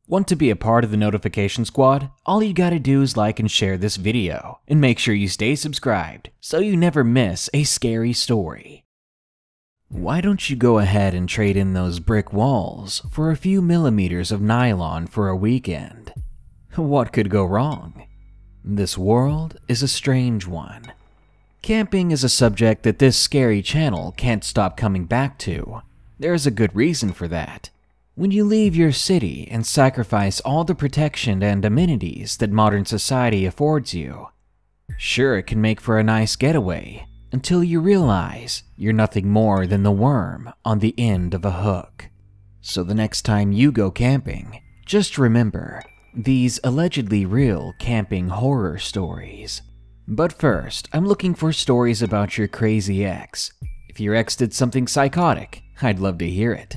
Want to be a part of the notification squad? All you gotta do is like and share this video, and make sure you stay subscribed so you never miss a scary story. Why don't you go ahead and trade in those brick walls for a few millimeters of nylon for a weekend? What could go wrong? This world is a strange one. Camping is a subject that this scary channel can't stop coming back to. There's a good reason for that. When you leave your city and sacrifice all the protection and amenities that modern society affords you, sure, it can make for a nice getaway until you realize you're nothing more than the worm on the end of a hook. So the next time you go camping, just remember these allegedly real camping horror stories. But first, I'm looking for stories about your crazy ex. If your ex did something psychotic, I'd love to hear it.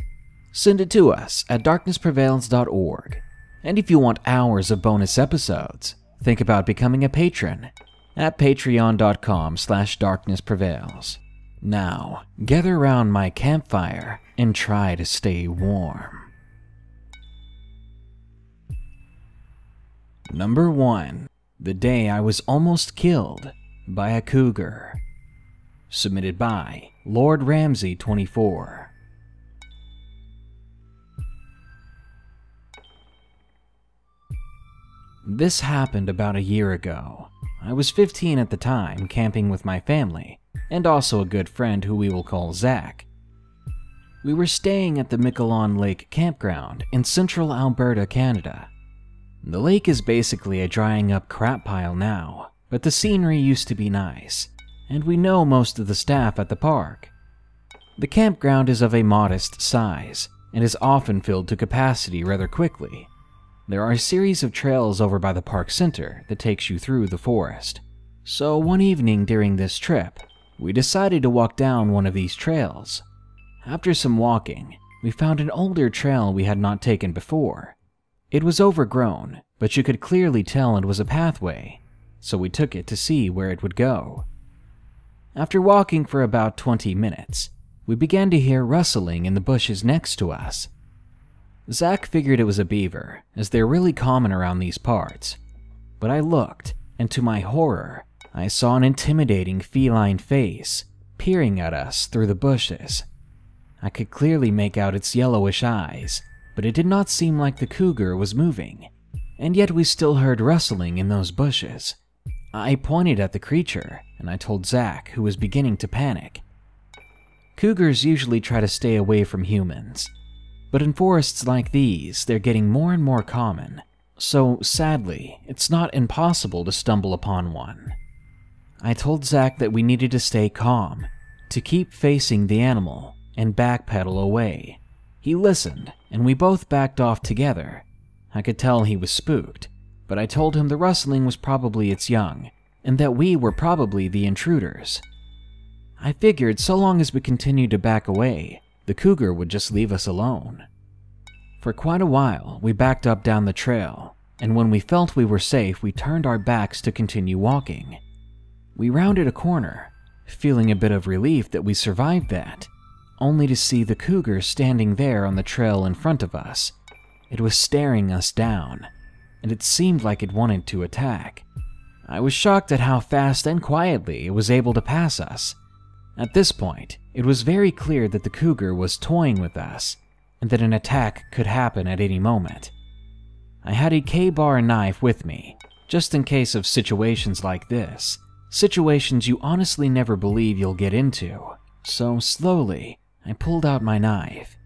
Send it to us at darknessprevails.org. And if you want hours of bonus episodes, think about becoming a patron at patreon.com/darknessprevails. Now, gather around my campfire and try to stay warm. Number 1. The Day I Was Almost Killed by a Cougar. Submitted by Lord Ramsey 24. This happened about a year ago. I was 15 at the time, camping with my family, and also a good friend who we will call Zach. We were staying at the Miquelon Lake Campground in central Alberta, Canada. The lake is basically a drying up crap pile now, but the scenery used to be nice, and we know most of the staff at the park. The campground is of a modest size, and is often filled to capacity rather quickly. There are a series of trails over by the park center that takes you through the forest. So one evening during this trip, we decided to walk down one of these trails. After some walking, we found an older trail we had not taken before. It was overgrown, but you could clearly tell it was a pathway, so we took it to see where it would go. After walking for about 20 minutes, we began to hear rustling in the bushes next to us. Zach figured it was a beaver, as they're really common around these parts. But I looked, and to my horror, I saw an intimidating feline face peering at us through the bushes. I could clearly make out its yellowish eyes, but it did not seem like the cougar was moving, and yet we still heard rustling in those bushes. I pointed at the creature, and I told Zach, who was beginning to panic. Cougars usually try to stay away from humans, but in forests like these, they're getting more and more common, so sadly, it's not impossible to stumble upon one. I told Zach that we needed to stay calm, to keep facing the animal, and backpedal away. He listened, and we both backed off together. I could tell he was spooked, but I told him the rustling was probably its young, and that we were probably the intruders. I figured so long as we continued to back away, the cougar would just leave us alone. For quite a while, we backed up down the trail, and when we felt we were safe, we turned our backs to continue walking. We rounded a corner, feeling a bit of relief that we survived that, only to see the cougar standing there on the trail in front of us. It was staring us down, and it seemed like it wanted to attack. I was shocked at how fast and quietly it was able to pass us. At this point, it was very clear that the cougar was toying with us, and that an attack could happen at any moment. I had a K-bar knife with me, just in case of situations like this, situations you honestly never believe you'll get into. So slowly, I pulled out my knife.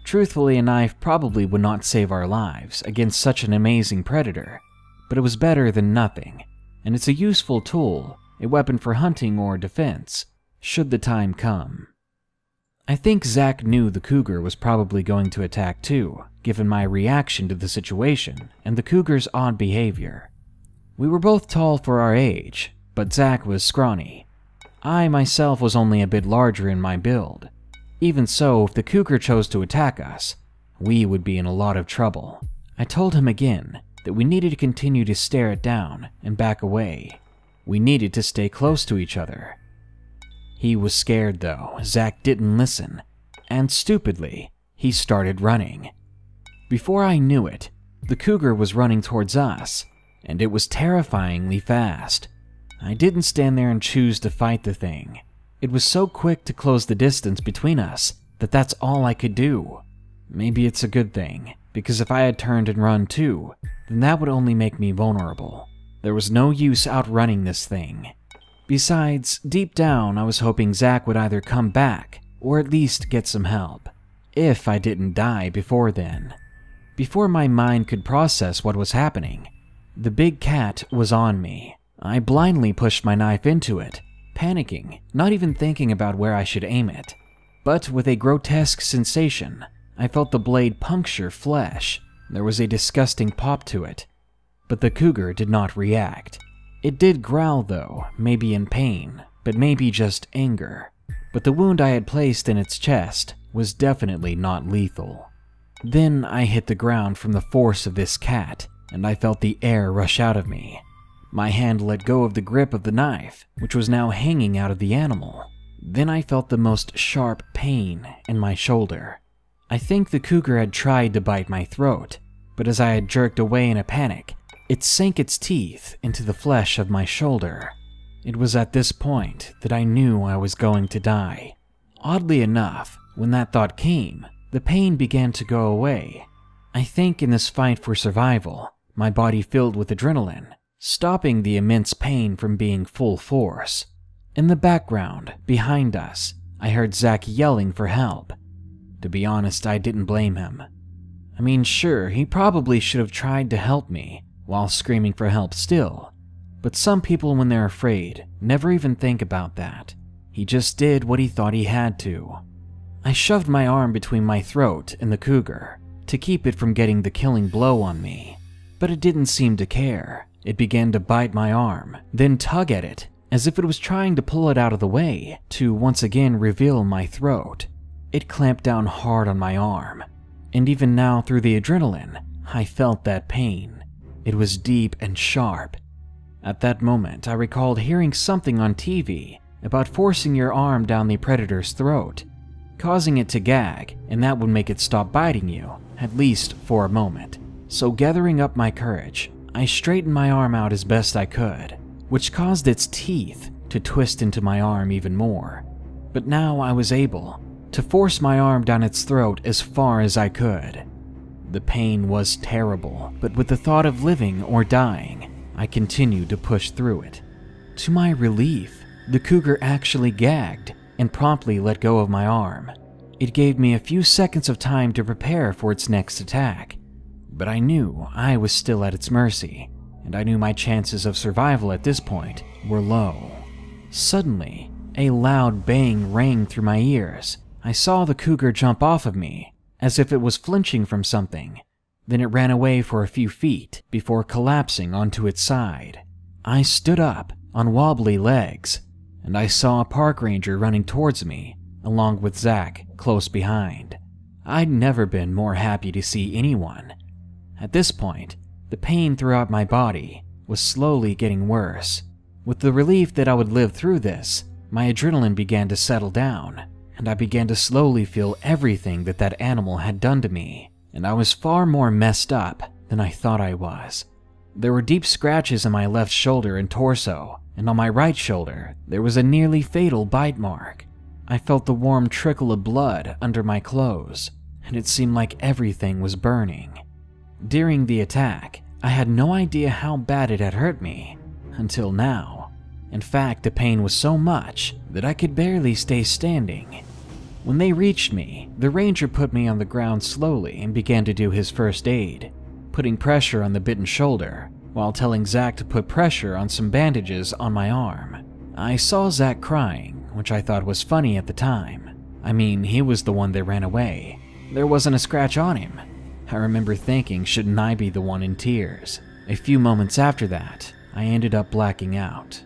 Truthfully, a knife probably would not save our lives against such an amazing predator, but it was better than nothing, and it's a useful tool, a weapon for hunting or defense, should the time come. I think Zach knew the cougar was probably going to attack too, given my reaction to the situation and the cougar's odd behavior. We were both tall for our age, but Zach was scrawny. I myself was only a bit larger in my build. Even so, if the cougar chose to attack us, we would be in a lot of trouble. I told him again that we needed to continue to stare it down and back away. We needed to stay close to each other. He was scared though. Zach didn't listen, and stupidly, he started running. Before I knew it, The cougar was running towards us, and it was terrifyingly fast. I didn't stand there and choose to fight the thing. It was so quick to close the distance between us that that's all I could do. Maybe it's a good thing, because if I had turned and run too, then that would only make me vulnerable. There was no use outrunning this thing. Besides, deep down, I was hoping Zach would either come back or at least get some help, if I didn't die before then. Before my mind could process what was happening, the big cat was on me. I blindly pushed my knife into it, panicking, not even thinking about where I should aim it. But with a grotesque sensation, I felt the blade puncture flesh. There was a disgusting pop to it, but the cougar did not react. It did growl though, maybe in pain, but maybe just anger. But the wound I had placed in its chest was definitely not lethal. Then I hit the ground from the force of this cat, and I felt the air rush out of me. My hand let go of the grip of the knife, which was now hanging out of the animal. Then I felt the most sharp pain in my shoulder. I think the cougar had tried to bite my throat, but as I had jerked away in a panic, it sank its teeth into the flesh of my shoulder. It was at this point that I knew I was going to die. Oddly enough, when that thought came, the pain began to go away. I think in this fight for survival, my body filled with adrenaline, stopping the immense pain from being full force. In the background, behind us, I heard Zach yelling for help. To be honest, I didn't blame him. I mean, sure, he probably should have tried to help me while screaming for help still, but some people when they're afraid never even think about that. He just did what he thought he had to. I shoved my arm between my throat and the cougar to keep it from getting the killing blow on me, but it didn't seem to care. It began to bite my arm, then tug at it as if it was trying to pull it out of the way to once again reveal my throat. It clamped down hard on my arm, and even now through the adrenaline, I felt that pain. It was deep and sharp. At that moment, I recalled hearing something on TV about forcing your arm down the predator's throat, causing it to gag, and that would make it stop biting you, at least for a moment. So gathering up my courage, I straightened my arm out as best I could, which caused its teeth to twist into my arm even more. But now I was able to force my arm down its throat as far as I could. The pain was terrible, but with the thought of living or dying, I continued to push through it. To my relief, the cougar actually gagged and promptly let go of my arm. It gave me a few seconds of time to prepare for its next attack, but I knew I was still at its mercy, and I knew my chances of survival at this point were low. Suddenly, a loud bang rang through my ears. I saw the cougar jump off of me, as if it was flinching from something. Then it ran away for a few feet before collapsing onto its side. I stood up on wobbly legs, and I saw a park ranger running towards me, along with Zach close behind. I'd never been more happy to see anyone. At this point, the pain throughout my body was slowly getting worse. With the relief that I would live through this, my adrenaline began to settle down, and I began to slowly feel everything that that animal had done to me, and I was far more messed up than I thought I was. There were deep scratches on my left shoulder and torso, and on my right shoulder, there was a nearly fatal bite mark. I felt the warm trickle of blood under my clothes, and it seemed like everything was burning. During the attack, I had no idea how bad it had hurt me, until now. In fact, the pain was so much that I could barely stay standing. When they reached me, the ranger put me on the ground slowly and began to do his first aid, putting pressure on the bitten shoulder, while telling Zach to put pressure on some bandages on my arm. I saw Zach crying, which I thought was funny at the time. I mean, he was the one that ran away. There wasn't a scratch on him. I remember thinking, shouldn't I be the one in tears? A few moments after that, I ended up blacking out.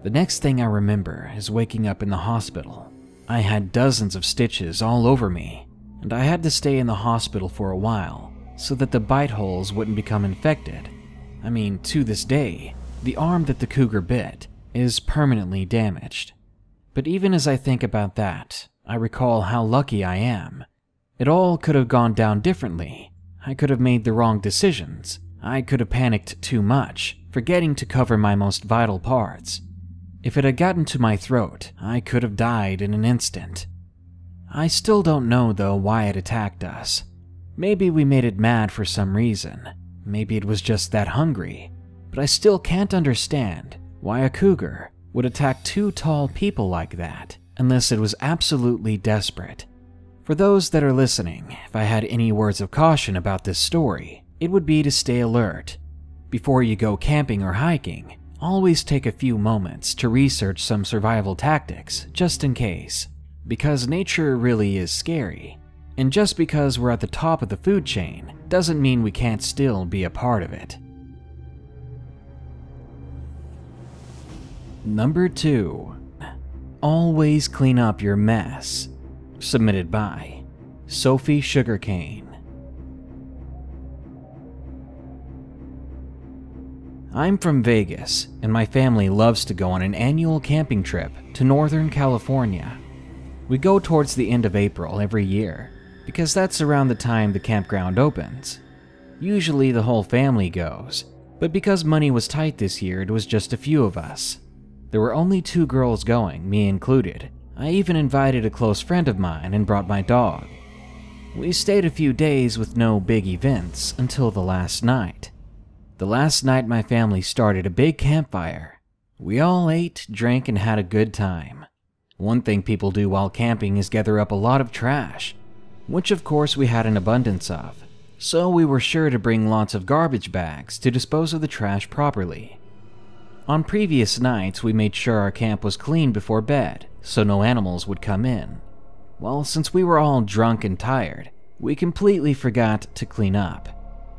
The next thing I remember is waking up in the hospital. I had dozens of stitches all over me, and I had to stay in the hospital for a while so that the bite holes wouldn't become infected. I mean, to this day, the arm that the cougar bit is permanently damaged. But even as I think about that, I recall how lucky I am. It all could have gone down differently. I could have made the wrong decisions. I could have panicked too much, forgetting to cover my most vital parts. If it had gotten to my throat, I could have died in an instant. I still don't know though why it attacked us. Maybe we made it mad for some reason. Maybe it was just that hungry. But I still can't understand why a cougar would attack two tall people like that, unless it was absolutely desperate. For those that are listening, if I had any words of caution about this story, it would be to stay alert. Before you go camping or hiking, always take a few moments to research some survival tactics, just in case. Because nature really is scary. And just because we're at the top of the food chain, doesn't mean we can't still be a part of it. Number 2. Always clean up your mess. Submitted by Sophie Sugarcane. I'm from Vegas, and my family loves to go on an annual camping trip to Northern California. We go towards the end of April every year, because that's around the time the campground opens. Usually the whole family goes, but because money was tight this year, it was just a few of us. There were only 2 girls going, me included. I even invited a close friend of mine and brought my dog. We stayed a few days with no big events until the last night. The last night my family started a big campfire. We all ate, drank, and had a good time. One thing people do while camping is gather up a lot of trash, which of course we had an abundance of. So we were sure to bring lots of garbage bags to dispose of the trash properly. On previous nights, we made sure our camp was clean before bed, so no animals would come in. Well, since we were all drunk and tired, we completely forgot to clean up,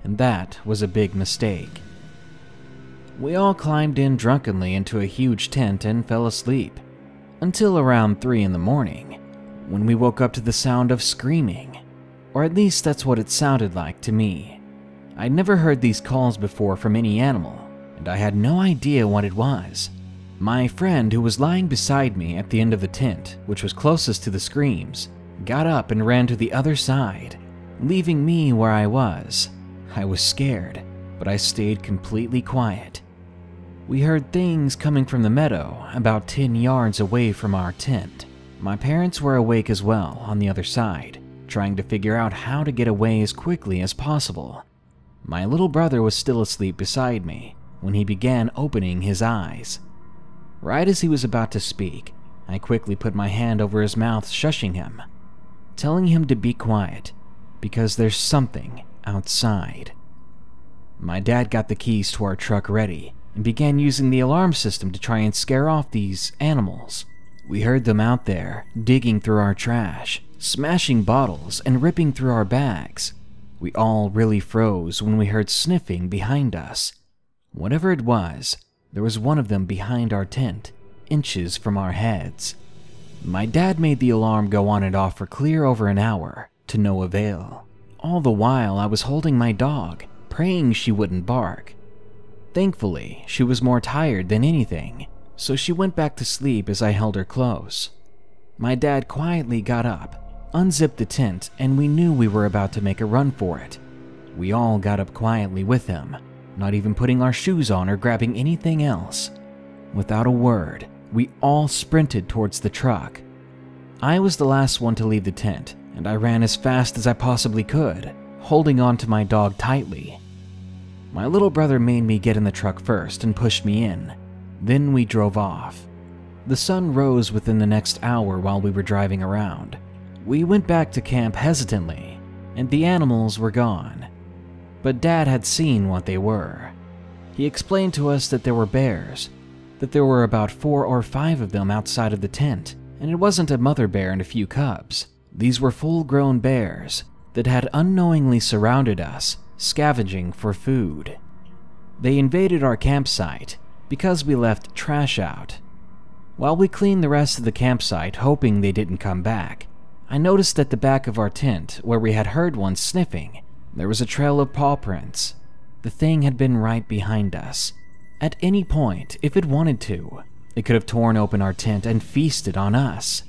and that was a big mistake. We all climbed in drunkenly into a huge tent and fell asleep, until around 3 in the morning, when we woke up to the sound of screaming, or at least that's what it sounded like to me. I'd never heard these calls before from any animal, and I had no idea what it was. My friend, who was lying beside me at the end of the tent, which was closest to the screams, got up and ran to the other side, leaving me where I was. I was scared, but I stayed completely quiet. We heard things coming from the meadow about 10 yards away from our tent. My parents were awake as well on the other side, trying to figure out how to get away as quickly as possible. My little brother was still asleep beside me when he began opening his eyes. Right as he was about to speak, I quickly put my hand over his mouth, shushing him, telling him to be quiet, because there's something outside. My dad got the keys to our truck ready and began using the alarm system to try and scare off these animals. We heard them out there, digging through our trash, smashing bottles, and ripping through our bags. We all really froze when we heard sniffing behind us. Whatever it was, there was one of them behind our tent, inches from our heads. My dad made the alarm go on and off for clear over an hour, to no avail. All the while I was holding my dog, praying she wouldn't bark. Thankfully, she was more tired than anything, so she went back to sleep as I held her close. My dad quietly got up, unzipped the tent, and we knew we were about to make a run for it. We all got up quietly with him, not even putting our shoes on or grabbing anything else. Without a word, we all sprinted towards the truck. I was the last one to leave the tent, and I ran as fast as I possibly could, holding on to my dog tightly. My little brother made me get in the truck first and pushed me in. Then we drove off. The sun rose within the next hour while we were driving around. We went back to camp hesitantly, and the animals were gone. But Dad had seen what they were. He explained to us that there were bears, that there were about 4 or 5 of them outside of the tent, and it wasn't a mother bear and a few cubs. These were full-grown bears that had unknowingly surrounded us, scavenging for food. They invaded our campsite because we left trash out. While we cleaned the rest of the campsite, hoping they didn't come back, I noticed at the back of our tent, where we had heard one sniffing, there was a trail of paw prints. The thing had been right behind us. At any point, if it wanted to, it could have torn open our tent and feasted on us.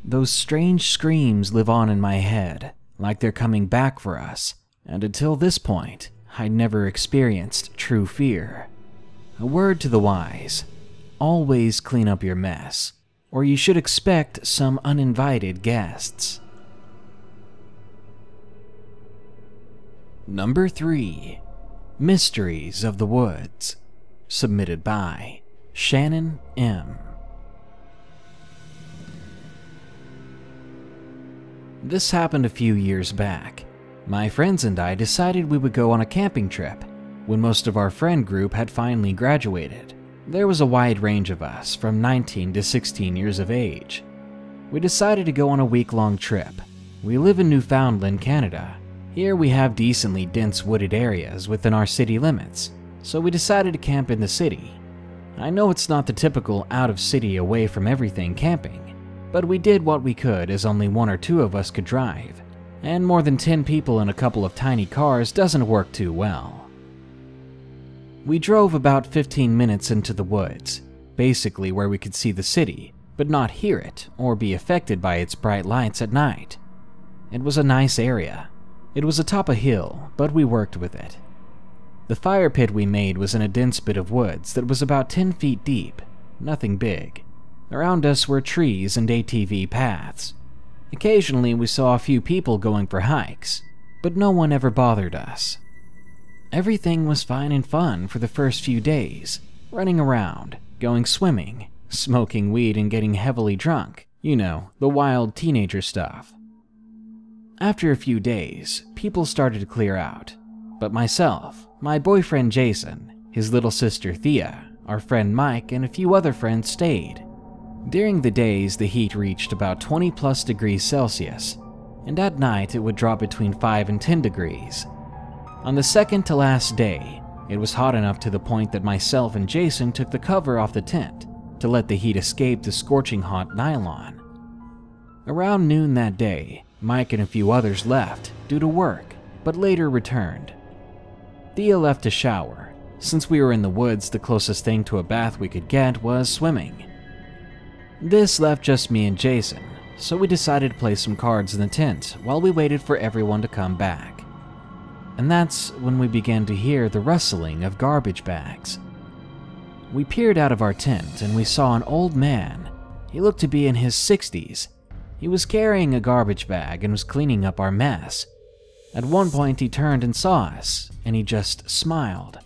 Those strange screams live on in my head, like they're coming back for us, and until this point, I'd never experienced true fear. A word to the wise: always clean up your mess, or you should expect some uninvited guests. Number 3. Mysteries of the Woods. Submitted by Shannon M. This happened a few years back. My friends and I decided we would go on a camping trip when most of our friend group had finally graduated. There was a wide range of us, from 19 to 16 years of age. We decided to go on a week-long trip. We live in Newfoundland, Canada. Here we have decently dense wooded areas within our city limits, so we decided to camp in the city. I know it's not the typical out-of-city away from everything camping, but we did what we could as only 1 or 2 of us could drive, and more than 10 people in a couple of tiny cars doesn't work too well. We drove about 15 minutes into the woods, basically where we could see the city, but not hear it or be affected by its bright lights at night. It was a nice area. It was atop a hill, but we worked with it. The fire pit we made was in a dense bit of woods that was about 10 feet deep, nothing big. Around us were trees and ATV paths. Occasionally we saw a few people going for hikes, but no one ever bothered us. Everything was fine and fun for the first few days, running around, going swimming, smoking weed and getting heavily drunk, you know, the wild teenager stuff. After a few days, people started to clear out, but myself, my boyfriend Jason, his little sister Thea, our friend Mike, and a few other friends stayed. During the days, the heat reached about 20+ degrees Celsius, and at night it would drop between 5 and 10 degrees. On the second to last day, it was hot enough to the point that myself and Jason took the cover off the tent to let the heat escape the scorching hot nylon. Around noon that day, Mike and a few others left due to work, but later returned. Thea left to shower. Since we were in the woods, the closest thing to a bath we could get was swimming. This left just me and Jason, so we decided to play some cards in the tent while we waited for everyone to come back. And that's when we began to hear the rustling of garbage bags. We peered out of our tent and we saw an old man. He looked to be in his 60s. He was carrying a garbage bag and was cleaning up our mess. At one point he turned and saw us, and he just smiled.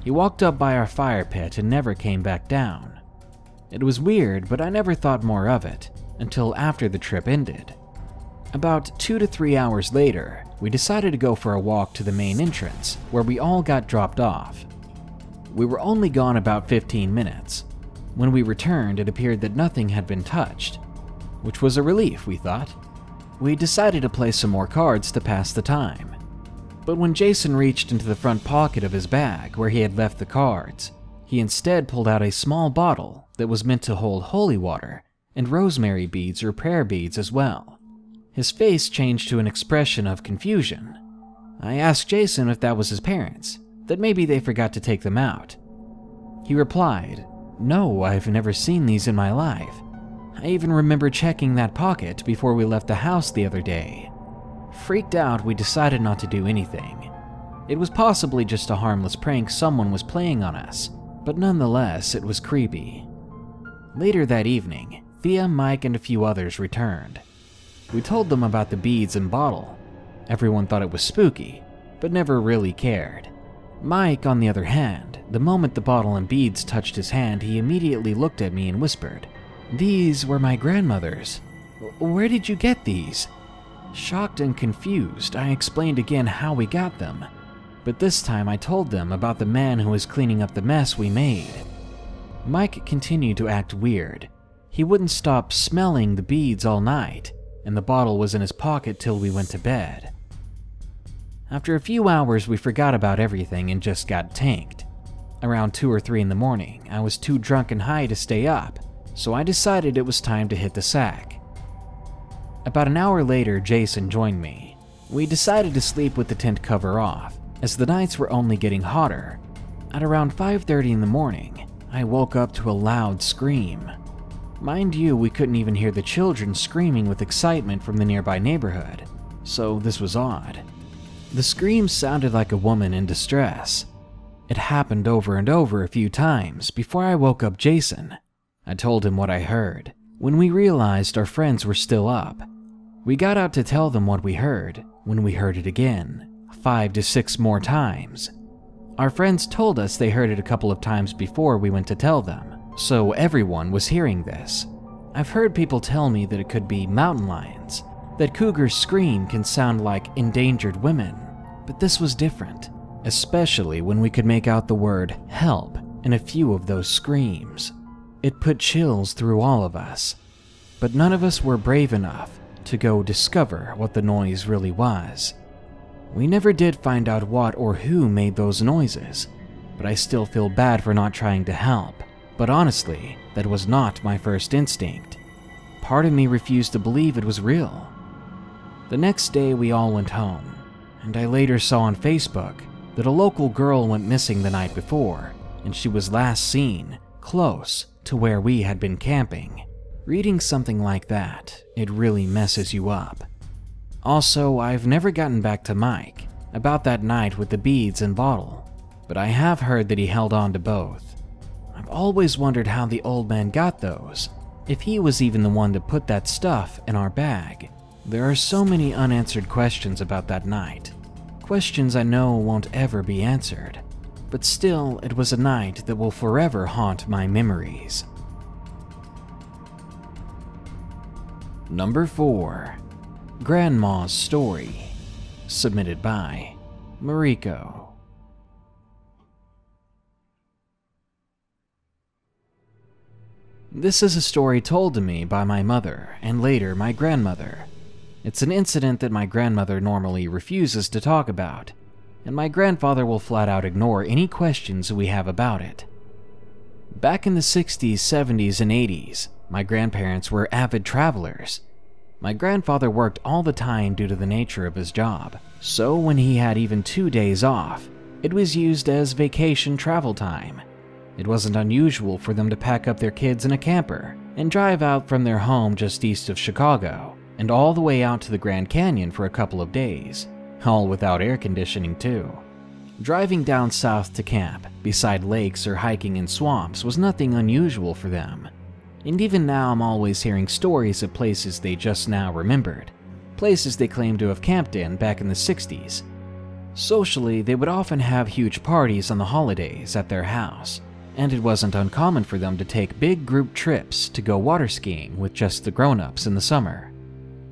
He walked up by our fire pit and never came back down. It was weird, but I never thought more of it until after the trip ended. About 2 to 3 hours later, we decided to go for a walk to the main entrance, where we all got dropped off. We were only gone about 15 minutes. When we returned, it appeared that nothing had been touched, which was a relief, we thought. We decided to play some more cards to pass the time. But when Jason reached into the front pocket of his bag where he had left the cards, he instead pulled out a small bottle that was meant to hold holy water and rosemary beads or prayer beads as well. His face changed to an expression of confusion. I asked Jason if that was his parents, that maybe they forgot to take them out. He replied, "No, I've never seen these in my life. I even remember checking that pocket before we left the house the other day." Freaked out, we decided not to do anything. It was possibly just a harmless prank someone was playing on us, but nonetheless, it was creepy. Later that evening, Thea, Mike, and a few others returned. We told them about the beads and bottle. Everyone thought it was spooky, but never really cared. Mike, on the other hand, the moment the bottle and beads touched his hand, he immediately looked at me and whispered, "These were my grandmother's. Where did you get these?" Shocked and confused, I explained again how we got them, but this time I told them about the man who was cleaning up the mess we made. Mike continued to act weird. He wouldn't stop smelling the beads all night, and the bottle was in his pocket till we went to bed. After a few hours, we forgot about everything and just got tanked. Around 2 or 3 in the morning, I was too drunk and high to stay up, so I decided it was time to hit the sack. About an hour later, Jason joined me. We decided to sleep with the tent cover off, as the nights were only getting hotter. At around 5:30 in the morning, I woke up to a loud scream. Mind you, we couldn't even hear the children screaming with excitement from the nearby neighborhood, so this was odd. The scream sounded like a woman in distress. It happened over and over a few times before I woke up Jason. I told him what I heard. When we realized our friends were still up, we got out to tell them what we heard when we heard it again, 5 to 6 more times. Our friends told us they heard it a couple of times before we went to tell them, so everyone was hearing this. I've heard people tell me that it could be mountain lions, that cougars scream can sound like endangered women, but this was different, especially when we could make out the word help in a few of those screams. It put chills through all of us, but none of us were brave enough to go discover what the noise really was. We never did find out what or who made those noises, but I still feel bad for not trying to help. But honestly, that was not my first instinct. Part of me refused to believe it was real. The next day we all went home, and I later saw on Facebook that a local girl went missing the night before, and she was last seen close to where we had been camping. Reading something like that, it really messes you up. Also, I've never gotten back to Mike about that night with the beads and bottle, but I have heard that he held on to both. I've always wondered how the old man got those, if he was even the one to put that stuff in our bag. There are so many unanswered questions about that night, questions I know won't ever be answered, but still, it was a night that will forever haunt my memories. Number 4. Grandma's Story. Submitted by Mariko. This is a story told to me by my mother and later my grandmother. It's an incident that my grandmother normally refuses to talk about, and my grandfather will flat out ignore any questions we have about it. Back in the 60s, 70s, and 80s, my grandparents were avid travelers. My grandfather worked all the time due to the nature of his job, so when he had even 2 days off, it was used as vacation travel time. It wasn't unusual for them to pack up their kids in a camper and drive out from their home just east of Chicago and all the way out to the Grand Canyon for a couple of days, all without air conditioning too. Driving down south to camp beside lakes or hiking in swamps was nothing unusual for them. And even now I'm always hearing stories of places they just now remembered, places they claimed to have camped in back in the 60s. Socially, they would often have huge parties on the holidays at their house, and it wasn't uncommon for them to take big group trips to go water skiing with just the grown-ups in the summer.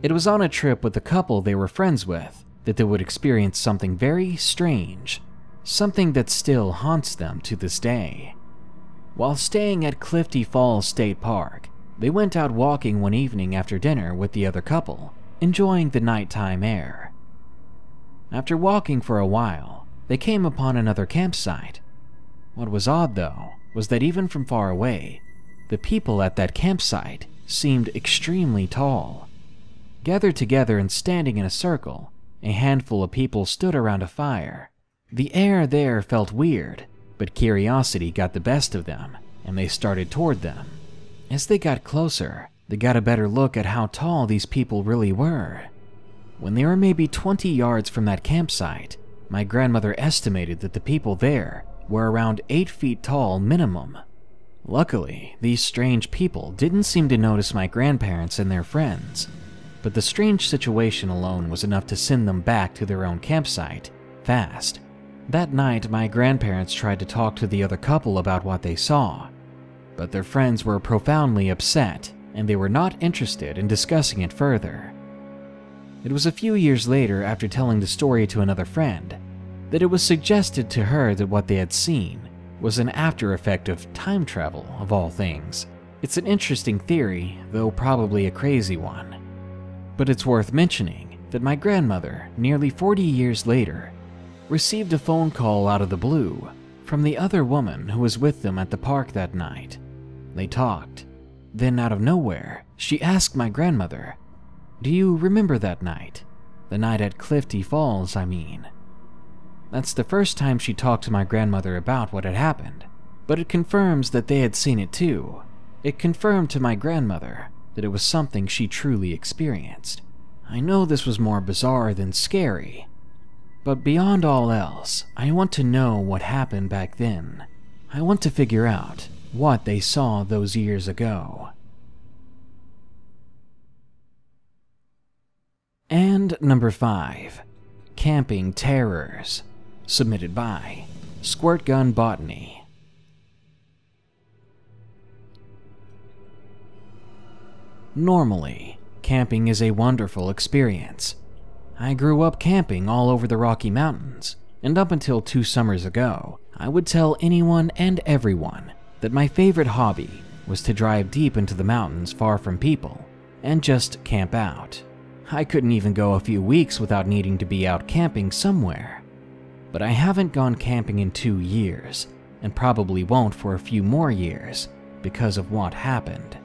It was on a trip with a couple they were friends with that they would experience something very strange, something that still haunts them to this day. While staying at Clifty Falls State Park, they went out walking one evening after dinner with the other couple, enjoying the nighttime air. After walking for a while, they came upon another campsite. What was odd, though, was that even from far away, the people at that campsite seemed extremely tall. Gathered together and standing in a circle, a handful of people stood around a fire. The air there felt weird, but curiosity got the best of them, and they started toward them. As they got closer, they got a better look at how tall these people really were. When they were maybe 20 yards from that campsite, my grandmother estimated that the people there were around 8 feet tall minimum. Luckily, these strange people didn't seem to notice my grandparents and their friends, but the strange situation alone was enough to send them back to their own campsite fast. That night, my grandparents tried to talk to the other couple about what they saw, but their friends were profoundly upset and they were not interested in discussing it further. It was a few years later, after telling the story to another friend, that it was suggested to her that what they had seen was an after effect of time travel, of all things. It's an interesting theory, though probably a crazy one. But it's worth mentioning that my grandmother, nearly 40 years later, received a phone call out of the blue from the other woman who was with them at the park that night. They talked. Then out of nowhere, she asked my grandmother, "Do you remember that night? The night at Clifty Falls, I mean." That's the first time she talked to my grandmother about what had happened, but it confirms that they had seen it too. It confirmed to my grandmother that it was something she truly experienced. I know this was more bizarre than scary, But beyond all else, I want to know what happened back then. I want to figure out what they saw those years ago. And number 5, Camping Terrors, submitted by Squirtgunbotany. Normally, camping is a wonderful experience. I grew up camping all over the Rocky Mountains, and up until 2 summers ago, I would tell anyone and everyone that my favorite hobby was to drive deep into the mountains far from people and just camp out. I couldn't even go a few weeks without needing to be out camping somewhere. But I haven't gone camping in 2 years, and probably won't for a few more years because of what happened.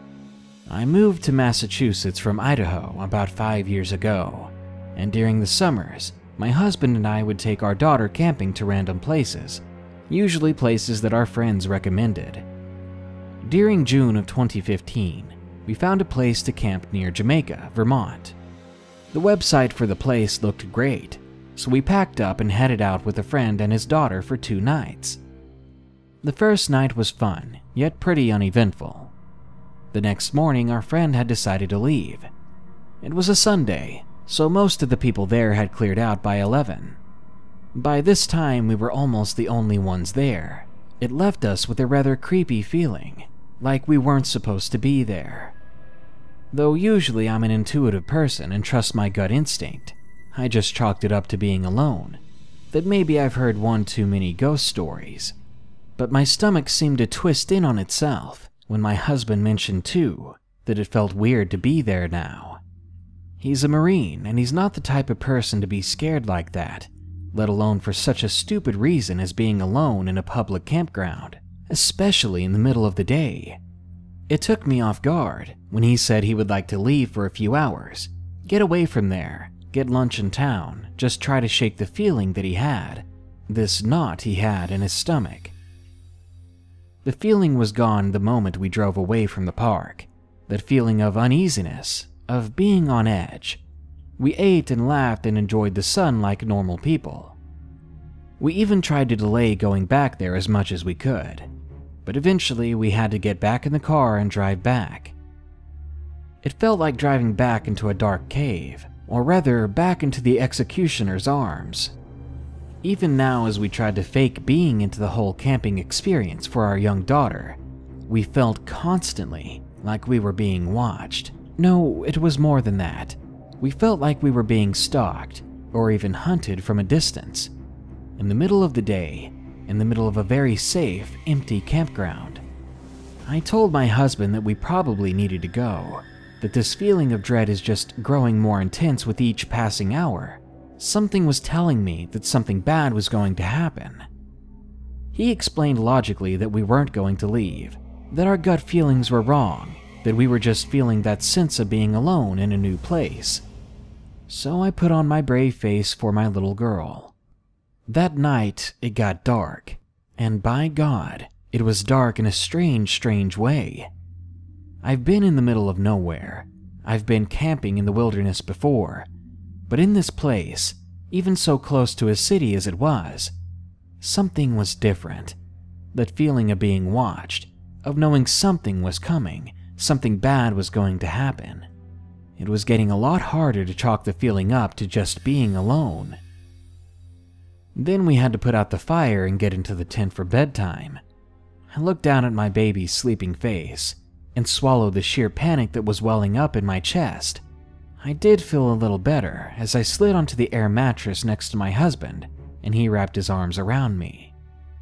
I moved to Massachusetts from Idaho about 5 years ago, and during the summers, my husband and I would take our daughter camping to random places, usually places that our friends recommended. During June of 2015, we found a place to camp near Jamaica, Vermont. The website for the place looked great, so we packed up and headed out with a friend and his daughter for 2 nights. The first night was fun, yet pretty uneventful. The next morning, our friend had decided to leave. It was a Sunday, so most of the people there had cleared out by 11. By this time, we were almost the only ones there. It left us with a rather creepy feeling, like we weren't supposed to be there. Though usually I'm an intuitive person and trust my gut instinct, I just chalked it up to being alone, that maybe I've heard one too many ghost stories. But my stomach seemed to twist in on itself when my husband mentioned too that it felt weird to be there now. He's a Marine, and he's not the type of person to be scared like that, let alone for such a stupid reason as being alone in a public campground, especially in the middle of the day. It took me off guard when he said he would like to leave for a few hours, get away from there, get lunch in town, just try to shake the feeling that he had, this knot he had in his stomach. The feeling was gone the moment we drove away from the park, that feeling of uneasiness, of being on edge. We ate and laughed and enjoyed the sun like normal people. We even tried to delay going back there as much as we could, but eventually we had to get back in the car and drive back. It felt like driving back into a dark cave, or rather back into the executioner's arms. Even now, as we tried to fake being into the whole camping experience for our young daughter, we felt constantly like we were being watched. No, it was more than that. We felt like we were being stalked, or even hunted from a distance, in the middle of the day, in the middle of a very safe, empty campground. I told my husband that we probably needed to go, that this feeling of dread is just growing more intense with each passing hour. Something was telling me that something bad was going to happen. He explained logically that we weren't going to leave, that our gut feelings were wrong, that we were just feeling that sense of being alone in a new place. So I put on my brave face for my little girl. That night, it got dark, and by God, it was dark in a strange way. I've been in the middle of nowhere. I've been camping in the wilderness before, but in this place, even so close to a city as it was, something was different. That feeling of being watched, of knowing something was coming, something bad was going to happen. It was getting a lot harder to chalk the feeling up to just being alone. Then we had to put out the fire and get into the tent for bedtime. I looked down at my baby's sleeping face and swallowed the sheer panic that was welling up in my chest. I did feel a little better as I slid onto the air mattress next to my husband and he wrapped his arms around me.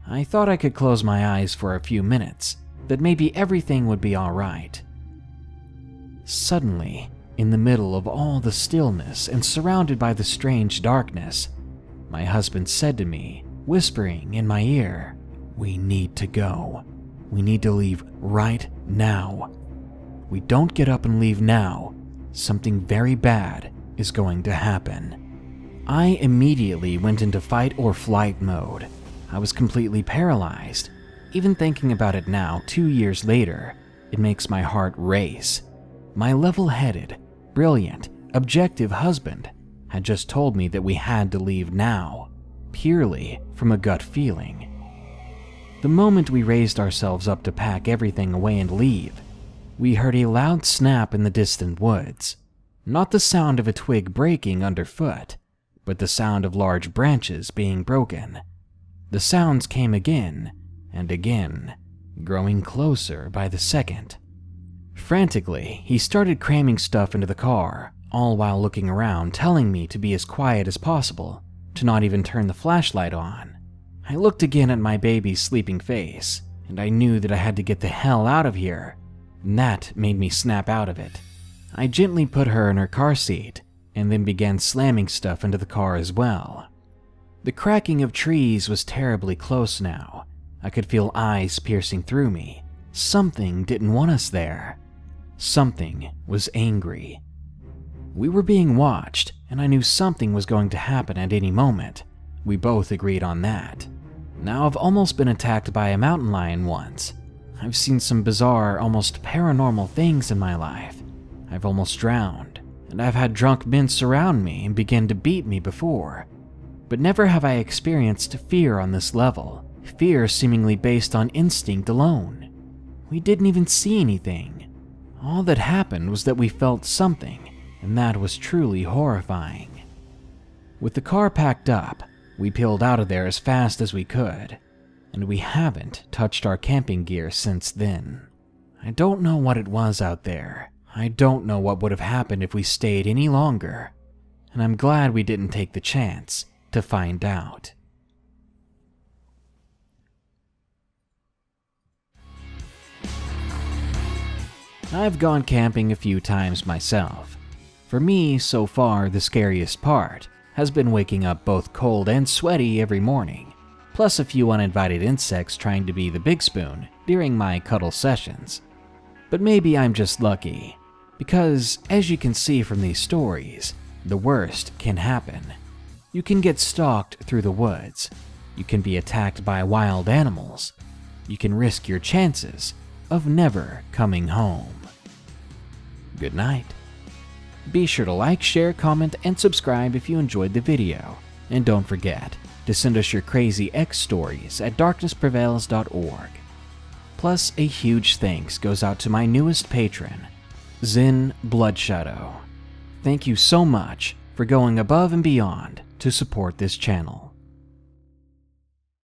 I thought I could close my eyes for a few minutes, that maybe everything would be all right. Suddenly, in the middle of all the stillness and surrounded by the strange darkness, my husband said to me, whispering in my ear, "We need to go. We need to leave right now. We don't get up and leave now, something very bad is going to happen." I immediately went into fight or flight mode. I was completely paralyzed. Even thinking about it now, 2 years later, it makes my heart race. My level-headed, brilliant, objective husband had just told me that we had to leave now, purely from a gut feeling. The moment we raised ourselves up to pack everything away and leave, we heard a loud snap in the distant woods. Not the sound of a twig breaking underfoot, but the sound of large branches being broken. The sounds came again and again, growing closer by the second. Frantically, he started cramming stuff into the car, all while looking around, telling me to be as quiet as possible, to not even turn the flashlight on. I looked again at my baby's sleeping face, and I knew that I had to get the hell out of here, and that made me snap out of it. I gently put her in her car seat, and then began slamming stuff into the car as well. The cracking of trees was terribly close now. I could feel eyes piercing through me. Something didn't want us there. Something was angry. We were being watched, and I knew something was going to happen at any moment. We both agreed on that. Now, I've almost been attacked by a mountain lion once. I've seen some bizarre, almost paranormal things in my life. I've almost drowned, and I've had drunk men surround me and begin to beat me before. But never have I experienced fear on this level, fear seemingly based on instinct alone. We didn't even see anything. All that happened was that we felt something, and that was truly horrifying. With the car packed up, we peeled out of there as fast as we could, and we haven't touched our camping gear since then. I don't know what it was out there. I don't know what would have happened if we stayed any longer, and I'm glad we didn't take the chance to find out. I've gone camping a few times myself. For me, so far, the scariest part has been waking up both cold and sweaty every morning, plus a few uninvited insects trying to be the big spoon during my cuddle sessions. But maybe I'm just lucky, because as you can see from these stories, the worst can happen. You can get stalked through the woods, you can be attacked by wild animals, you can risk your chances of never coming home. Good night. Be sure to like, share, comment, and subscribe if you enjoyed the video. And don't forget to send us your crazy X stories at darknessprevails.org. Plus, a huge thanks goes out to my newest patron, Zen Bloodshadow. Thank you so much for going above and beyond to support this channel.